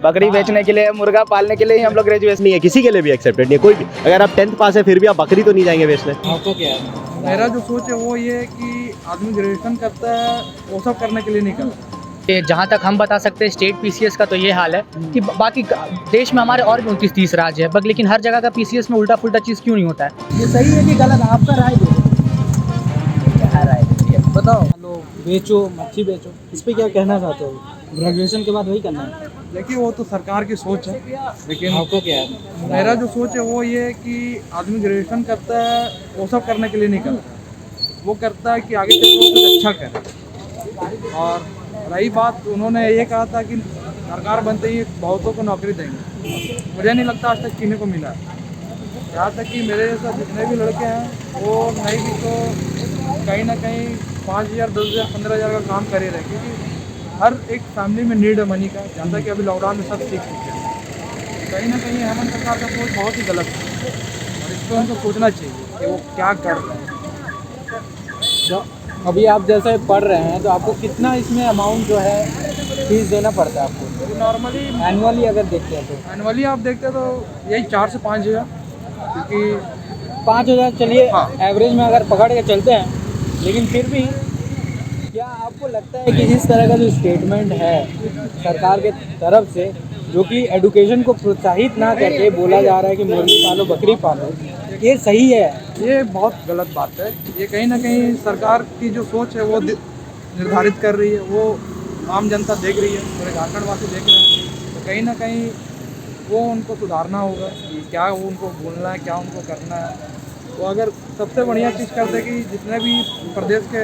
बकरी बेचने के लिए, मुर्गा पालने के लिए ही हम लोग ग्रेजुएशन नहीं है, किसी के लिए भी एक्सेप्टेड नहीं है कोई भी। अगर आप 10th पास है फिर भी आप बकरी तो नहीं जाएंगे बेचने। आपको क्या है? मेरा जो सोच है वो ये है कि आदमी ग्रेजुएशन करता है वो सब करने के लिए नहीं करता। जहाँ तक हम बता सकते हैं स्टेट पीसीएस का तो ये हाल है कि बाकी देश में हमारे और भी 29-30 राज्य है, लेकिन हर जगह का पीसीएस में उल्टा पुल्टा चीज़ क्यों नहीं होता है? ये सही है कि गलत? आपका राय दो। क्या राय है बताओ। लो बेचो, मच्छी बेचो, इस पे क्या कहना चाहते हो? ग्रेजुएशन के बाद वही करना है? देखिए वो तो सरकार की सोच है, लेकिन आपको क्या है? मेरा जो सोच है वो ये है कि आदमी ग्रेजुएशन करता है वो सब करने के लिए नहीं करता। वो करता है कि आगे चल के कुछ अच्छा करे। और रही बात, उन्होंने ये कहा था कि सरकार बनते ही बहुतों को नौकरी देंगे। मुझे नहीं लगता आज तक किसी को मिला है। यहाँ तक कि मेरे जैसा जितने भी लड़के हैं वो नहीं भी तो कहीं ना कहीं 5,000, 10,000, 15,000 का काम कर ही रहे, क्योंकि हर एक फैमिली में नीड है मनी का। जैसा कि अभी लॉकडाउन में सब सीख चुके हैं। कहीं ना कहीं हेमंत सरकार का सोच बहुत ही गलत है और इस पर उनको सोचना चाहिए कि वो क्या कर रहे हैं। जो अभी आप जैसे पढ़ रहे हैं तो आपको कितना इसमें अमाउंट जो है फीस देना पड़ता है आपको? नॉर्मली एनुअली अगर देखते हैं तो एनुअली आप देखते हैं तो यही 4 से 5,000, क्योंकि 5,000 चलिए हाँ। एवरेज में अगर पकड़ के चलते हैं। लेकिन फिर भी क्या आपको लगता है कि इस तरह का जो स्टेटमेंट है सरकार के तरफ से, जो कि एडुकेशन को प्रोत्साहित ना करके बोला जा रहा है कि मुर्गी पालो, बकरी पालो, ये सही है? ये बहुत गलत बात है। ये कहीं ना कहीं सरकार की जो सोच है वो निर्धारित कर रही है, वो आम जनता देख रही है, पूरे झारखंड वासी देख रहे हैं। तो कहीं ना कहीं वो उनको सुधारना होगा कि क्या वो उनको बोलना है, क्या उनको करना है। तो अगर सबसे बढ़िया चीज़ करते कि जितने भी प्रदेश के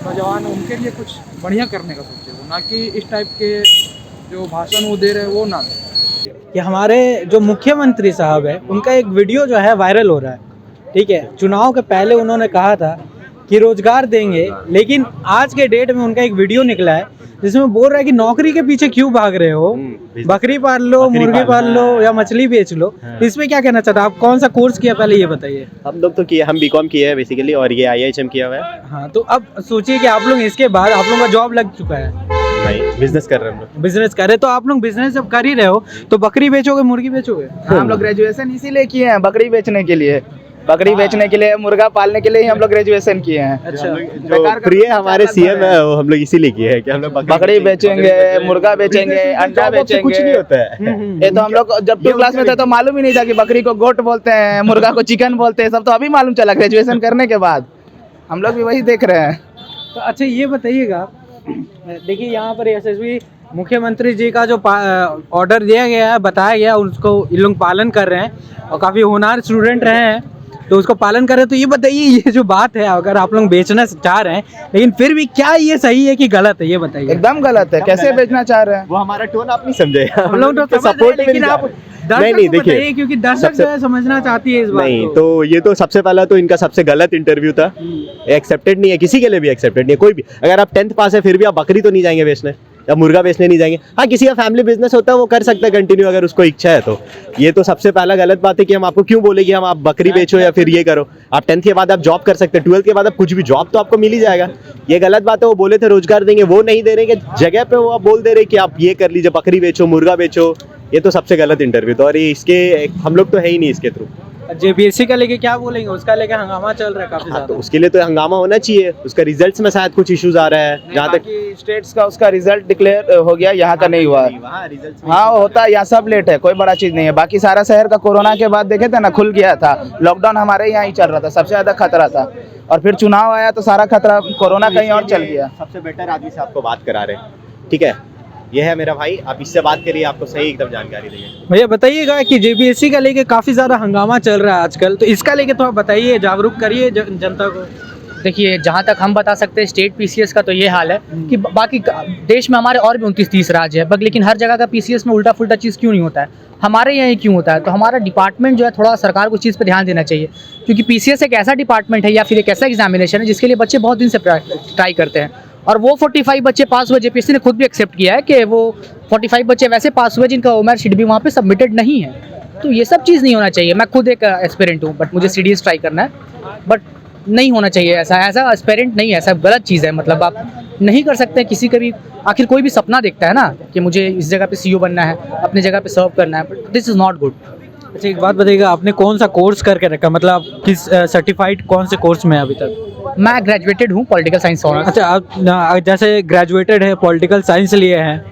नौजवान हैं उनके लिए कुछ बढ़िया करने का सोचे, वो ना कि इस टाइप के जो भाषण वो दे रहे हैं वो ना दें। कि हमारे जो मुख्यमंत्री साहब है उनका एक वीडियो जो है वायरल हो रहा है, ठीक है। चुनाव के पहले उन्होंने कहा था कि रोजगार देंगे, लेकिन आज के डेट में उनका एक वीडियो निकला है जिसमें बोल रहा है कि नौकरी के पीछे क्यों भाग रहे हो, बकरी पाल लो, मुर्गी पाल लो या मछली बेच लो। इसमें क्या कहना चाहता है आप? कौन सा कोर्स किया पहले ये बताइए। हम लोग तो किए, हम बीकॉम किए हैं बेसिकली, और ये IIHM किया हुआ है। हाँ, तो अब सोचिए कि आप लोग इसके बाद आप लोगों का जॉब लग चुका है, नहीं बिजनेस कर रहे हैं हम लोग। बिजनेस कर रहे, तो आप लोग बिजनेस जब कर ही रहे हो तो बकरी बेचोगे, मुर्गी बेचोगे? हम लोग ग्रेजुएशन इसीलिए किए हैं, बकरी बेचने के लिए, बकरी बेचने के लिए, मुर्गा पालने के लिए ही हम लोग ग्रेजुएशन किए हैं। अच्छा, जो प्रिय हमारे CM है वो हम लोग इसीलिए किए हैं कि हम लोग बकरी बेचेंगे, मुर्गा बेचेंगे, अंडा बेचेंगे। कुछ नहीं होता है। ये तो हम लोग जब 2 क्लास में थे तो मालूम ही नहीं था कि बकरी को गोट बोलते हैं, मुर्गा को चिकन बोलते हैं। सब तो अभी मालूम चला ग्रेजुएशन करने के बाद। हम लोग भी वही देख रहे हैं। तो अच्छा ये बताइएगा, देखिए यहाँ पर यशस्वी मुख्यमंत्री जी का जो ऑर्डर दिया गया है, बताया गया, उसको ये लोग पालन कर रहे हैं और काफ़ी होनहार स्टूडेंट रहे हैं तो उसको पालन कर रहे हैं। तो ये बताइए, ये जो बात है अगर आप लोग बेचना चाह रहे हैं, लेकिन फिर भी क्या ये सही है कि गलत है, ये बताइए। एकदम गलत है, कैसे बेचना चाह रहे हैं? वो हमारा टोन आप नहीं समझे। हम लोग तो सपोर्ट, लेकिन आप नहीं देखिए, क्योंकि दर्शक जो है समझना चाहती है इस बात नहीं को। तो ये तो सबसे पहला तो इनका सबसे गलत इंटरव्यू था। एक्सेप्टेड नहीं है, किसी के लिए भी एक्सेप्टेड नहीं है कोई भी। अगर आप 10th पास है फिर भी आप बकरी तो नहीं जाएंगे बेचने या मुर्गा बेचने नहीं जाएंगे। हाँ, किसी का फैमिली बिजनेस होता है वो कर सकता है कंटिन्यू अगर उसको इच्छा है तो। ये तो सबसे पहला गलत बात है कि हम आपको क्यों बोले कि हम आप बकरी बेचो या फिर ये करो। आप 10th के बाद आप जॉब कर सकते हैं, 12th के बाद आप कुछ भी जॉब तो आपको मिल ही जाएगा। ये गलत बात है। वो बोले थे रोजगार देंगे, वो नहीं दे रहे जगह पे वो आप बोल दे रहे कि आप ये कर लीजिए, बकरी बेचो, मुर्गा बेचो। ये तो सबसे गलत इंटरव्यू था और ये इसके हम लोग तो है ही नहीं इसके थ्रू। JPSC का लेके क्या बोलेंगे? उसका लेके हंगामा चल रहा है काफी हाँ, ज्यादा। तो उसके लिए तो हंगामा होना चाहिए। उसका रिजल्ट्स में शायद कुछ इश्यूज आ रहा है जहाँ तक स्टेट्स का उसका रिजल्ट डिक्लेयर हो गया, यहाँ का नहीं हुआ। हाँ होता है, यहाँ सब लेट है, कोई बड़ा चीज नहीं है। बाकी सारा शहर का कोरोना के बाद देखे थे ना, खुल गया था। लॉकडाउन हमारे यहाँ ही चल रहा था, सबसे ज्यादा खतरा था। और फिर चुनाव आया तो सारा खतरा कोरोना कहीं और चल गया। सबसे बेटर आदमी से आपको बात करा रहे हैं, ठीक है। ये है मेरा भाई, आप इससे बात करिए, आपको सही एकदम जानकारी देंगे। भैया बताइएगा कि JPSC का लेके काफी ज्यादा हंगामा चल रहा है आजकल, तो इसका लेके थोड़ा बताइए, जागरूक करिए जनता को। देखिए जहाँ तक हम बता सकते हैं स्टेट पीसीएस का तो ये हाल है कि बाकी देश में हमारे और भी 29-30 राज्य है, लेकिन हर जगह का पीसीएस में उल्टा पुल्टा चीज़ क्यों नहीं होता है? हमारे यहाँ ही क्यों होता है? तो हमारा डिपार्टमेंट जो है थोड़ा सरकार को चीज़ पे ध्यान देना चाहिए, क्योंकि पीसीएस एक ऐसा डिपार्टमेंट है या फिर एक ऐसा एग्जामिनेशन है जिसके लिए बच्चे बहुत दिन से ट्राई करते हैं और वो 45 बच्चे पास हुए। JPSC ने खुद भी एक्सेप्ट किया है कि वो 45 बच्चे वैसे पास हुए जिनका OMR शीट भी वहाँ पे सबमिटेड नहीं है। तो ये सब चीज़ नहीं होना चाहिए। मैं खुद एक एस्पिरेंट हूँ, बट मुझे CDS ट्राई करना है, बट नहीं होना चाहिए ऐसा एस्पिरेंट नहीं है, ऐसा गलत चीज़ है। मतलब आप नहीं कर सकते हैं किसी का भी। आखिर कोई भी सपना देखता है ना कि मुझे इस जगह पे सीईओ बनना है, अपने जगह पे सर्व करना है, but this is not good. अच्छा, एक बात बताइएगा, आपने कौन सा कोर्स करके रखा, मतलब आप किस सर्टिफाइड कौन से कोर्स में हैं अभी तक? मैं ग्रेजुएटेड हूँ पॉलिटिकल साइंस ऑनर्स। अच्छा, आप जैसे ग्रेजुएटेड है, पॉलिटिकल साइंस लिए हैं,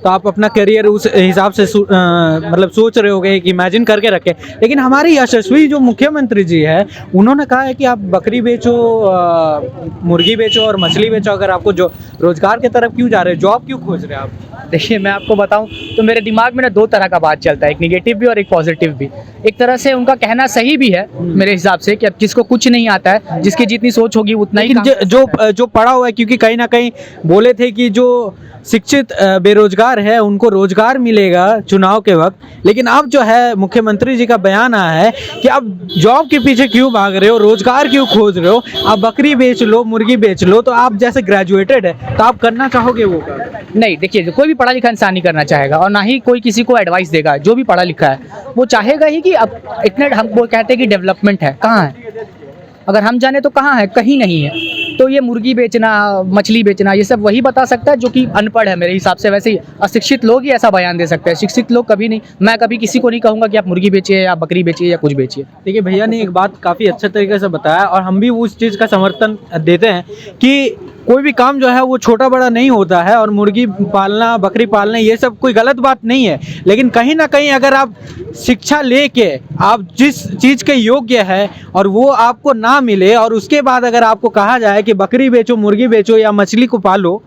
तो आप अपना करियर उस हिसाब से मतलब सोच रहे होगे कि इमेजिन करके रखे। लेकिन हमारे यशस्वी जो मुख्यमंत्री जी है, उन्होंने कहा है कि आप बकरी बेचो, मुर्गी बेचो और मछली बेचो, अगर आपको जो रोजगार की तरफ क्यों जा रहे हैं, जॉब क्यों खोज रहे हैं आप? देखिए, मैं आपको बताऊं तो मेरे दिमाग में ना दो तरह का बात चलता है, एक निगेटिव भी और एक पॉजिटिव भी। एक तरह से उनका कहना सही भी है मेरे हिसाब से कि अब जिसको कुछ नहीं आता है, जिसकी जितनी सोच होगी उतना ही लेकिन जो पढ़ा हुआ है, क्योंकि कहीं ना कहीं बोले थे कि जो शिक्षित बेरोजगार है उनको रोजगार मिलेगा चुनाव के वक्त, लेकिन अब जो है मुख्यमंत्री जी का बयान आया है कि आप जॉब के पीछे क्यों भाग रहे हो, रोजगार क्यों खोज रहे हो, आप बकरी बेच लो, मुर्गी बेच लो, तो आप जैसे ग्रेजुएटेड है तो आप करना चाहोगे वो काम? नहीं। देखिए, कोई भी पढ़ा लिखा इंसान नहीं करना चाहेगा और ना ही कोई किसी को एडवाइस देगा। जो भी पढ़ा लिखा है वो चाहेगा ही कि अब इतने, हम वो कहते हैं कि डेवलपमेंट है, कहाँ है? अगर हम जाने तो कहाँ है? कहीं नहीं है। तो ये मुर्गी बेचना, मछली बेचना, ये सब वही बता सकता है जो कि अनपढ़ है मेरे हिसाब से। वैसे ही अशिक्षित लोग ही ऐसा बयान दे सकते हैं, शिक्षित लोग कभी नहीं। मैं कभी किसी को नहीं कहूँगा कि आप मुर्गी बेचिए या बकरी बेचिए या कुछ बेचिए। देखिए, भैया ने एक बात काफ़ी अच्छे तरीके से बताया और हम भी उस चीज़ का समर्थन देते हैं कि कोई भी काम जो है वो छोटा बड़ा नहीं होता है, और मुर्गी पालना, बकरी पालना, ये सब कोई गलत बात नहीं है। लेकिन कहीं ना कहीं अगर आप शिक्षा लेके आप जिस चीज़ के योग्य है और वो आपको ना मिले, और उसके बाद अगर आपको कहा जाए कि बकरी बेचो, मुर्गी बेचो या मछली को पालो,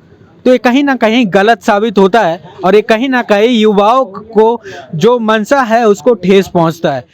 तो ये कहीं ना कहीं गलत साबित होता है और ये कहीं ना कहीं युवाओं को जो मंशा है उसको ठेस पहुंचता है।